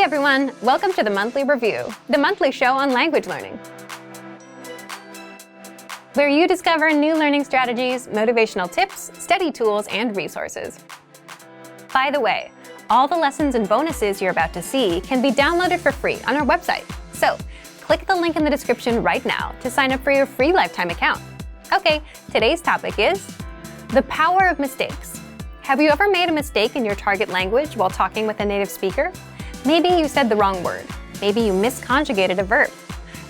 Hey everyone, welcome to the Monthly Review, the monthly show on language learning, where you discover new learning strategies, motivational tips, study tools, and resources. By the way, all the lessons and bonuses you're about to see can be downloaded for free on our website. So, click the link in the description right now to sign up for your free lifetime account. Okay, today's topic is the power of mistakes. Have you ever made a mistake in your target language while talking with a native speaker? Maybe you said the wrong word. Maybe you misconjugated a verb.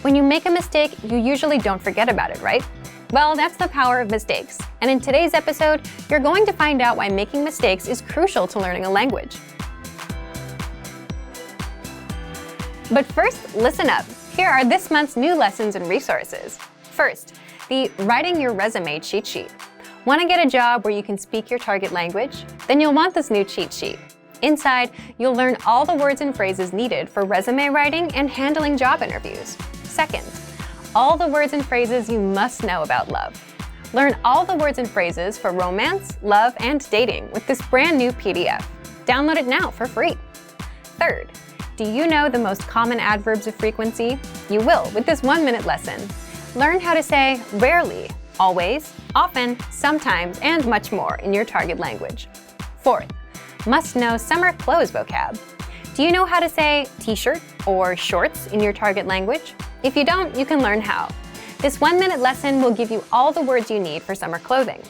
When you make a mistake, you usually don't forget about it, right? Well, that's the power of mistakes. And in today's episode, you're going to find out why making mistakes is crucial to learning a language. But first, listen up. Here are this month's new lessons and resources. First, the Writing Your Resume cheat sheet. Want to get a job where you can speak your target language? Then you'll want this new cheat sheet. Inside, you'll learn all the words and phrases needed for resume writing and handling job interviews. Second, all the words and phrases you must know about love. Learn all the words and phrases for romance, love, and dating with this brand new PDF. Download it now for free. Third, do you know the most common adverbs of frequency? You will with this 1-minute lesson. Learn how to say rarely, always, often, sometimes, and much more in your target language. Fourth, must know summer clothes vocab. Do you know how to say t-shirt or shorts in your target language? If you don't, you can learn how. This 1-minute lesson will give you all the words you need for summer clothing.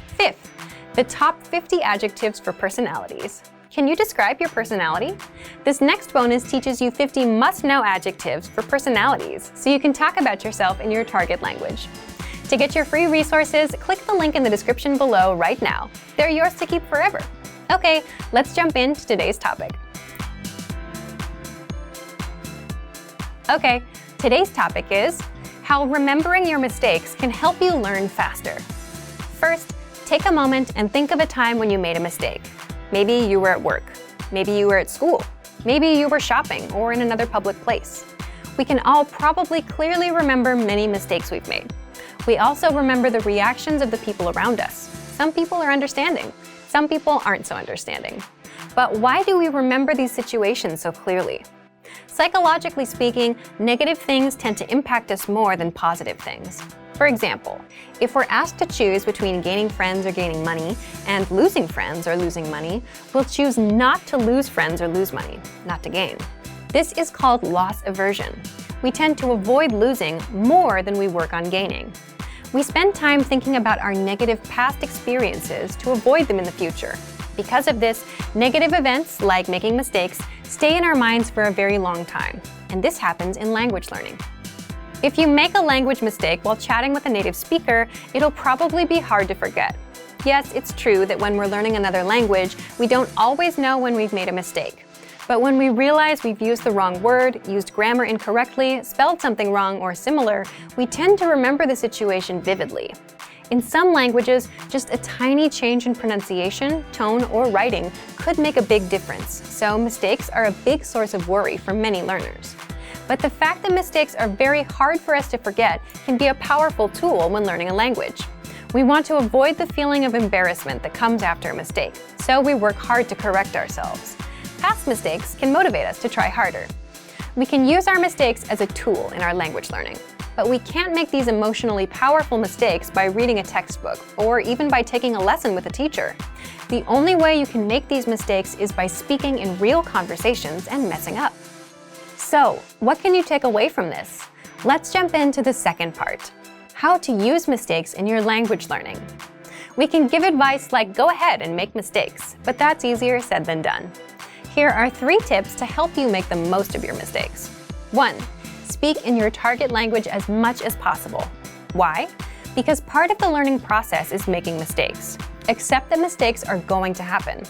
Fifth, the top 50 adjectives for personalities. Can you describe your personality? This next bonus teaches you 50 must-know adjectives for personalities, so you can talk about yourself in your target language. To get your free resources, click the link in the description below right now. They're yours to keep forever. Okay, let's jump into today's topic. Okay, today's topic is how remembering your mistakes can help you learn faster. First, take a moment and think of a time when you made a mistake. Maybe you were at work. Maybe you were at school. Maybe you were shopping or in another public place. We can all probably clearly remember many mistakes we've made. We also remember the reactions of the people around us. Some people are understanding. Some people aren't so understanding. But why do we remember these situations so clearly? Psychologically speaking, negative things tend to impact us more than positive things. For example, if we're asked to choose between gaining friends or gaining money and losing friends or losing money, we'll choose not to lose friends or lose money, not to gain. This is called loss aversion. We tend to avoid losing more than we work on gaining. We spend time thinking about our negative past experiences to avoid them in the future. Because of this, negative events, like making mistakes, stay in our minds for a very long time. And this happens in language learning. If you make a language mistake while chatting with a native speaker, it'll probably be hard to forget. Yes, it's true that when we're learning another language, we don't always know when we've made a mistake. But when we realize we've used the wrong word, used grammar incorrectly, spelled something wrong, or similar, we tend to remember the situation vividly. In some languages, just a tiny change in pronunciation, tone, or writing could make a big difference, so mistakes are a big source of worry for many learners. But the fact that mistakes are very hard for us to forget can be a powerful tool when learning a language. We want to avoid the feeling of embarrassment that comes after a mistake, so we work hard to correct ourselves. Past mistakes can motivate us to try harder. We can use our mistakes as a tool in our language learning, but we can't make these emotionally powerful mistakes by reading a textbook or even by taking a lesson with a teacher. The only way you can make these mistakes is by speaking in real conversations and messing up. So, what can you take away from this? Let's jump into the second part: how to use mistakes in your language learning. We can give advice like go ahead and make mistakes, but that's easier said than done. Here are 3 tips to help you make the most of your mistakes. 1. Speak in your target language as much as possible. Why? Because part of the learning process is making mistakes. Accept that mistakes are going to happen.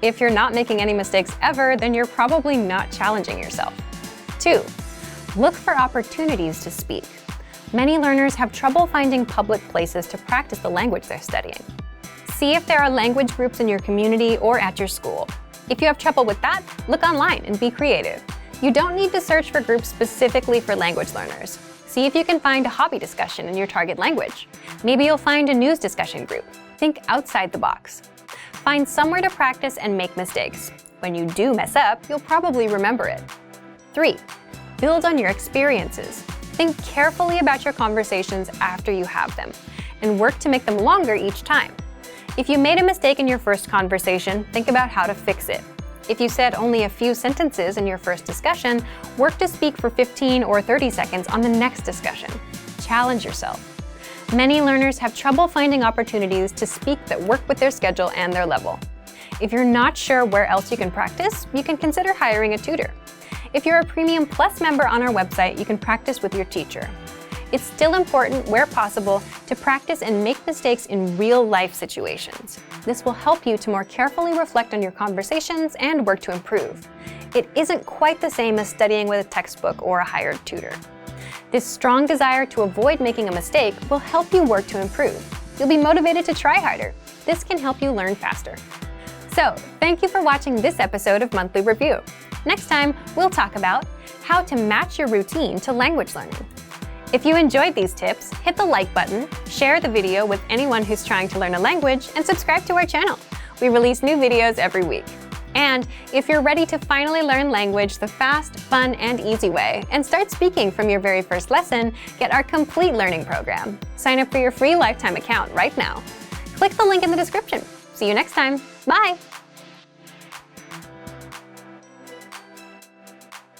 If you're not making any mistakes ever, then you're probably not challenging yourself. 2. Look for opportunities to speak. Many learners have trouble finding public places to practice the language they're studying. See if there are language groups in your community or at your school. If you have trouble with that, look online and be creative. You don't need to search for groups specifically for language learners. See if you can find a hobby discussion in your target language. Maybe you'll find a news discussion group. Think outside the box. Find somewhere to practice and make mistakes. When you do mess up, you'll probably remember it. 3. Build on your experiences. Think carefully about your conversations after you have them, and work to make them longer each time. If you made a mistake in your first conversation, think about how to fix it. If you said only a few sentences in your first discussion, work to speak for 15 or 30 seconds on the next discussion. Challenge yourself. Many learners have trouble finding opportunities to speak that work with their schedule and their level. If you're not sure where else you can practice, you can consider hiring a tutor. If you're a Premium Plus member on our website, you can practice with your teacher. It's still important, where possible, to practice and make mistakes in real-life situations. This will help you to more carefully reflect on your conversations and work to improve. It isn't quite the same as studying with a textbook or a hired tutor. This strong desire to avoid making a mistake will help you work to improve. You'll be motivated to try harder. This can help you learn faster. So, thank you for watching this episode of Monthly Review. Next time, we'll talk about how to match your routine to language learning. If you enjoyed these tips, hit the like button, share the video with anyone who's trying to learn a language, and subscribe to our channel. We release new videos every week. And if you're ready to finally learn language the fast, fun, and easy way, and start speaking from your very first lesson, get our complete learning program. Sign up for your free lifetime account right now. Click the link in the description. See you next time. Bye!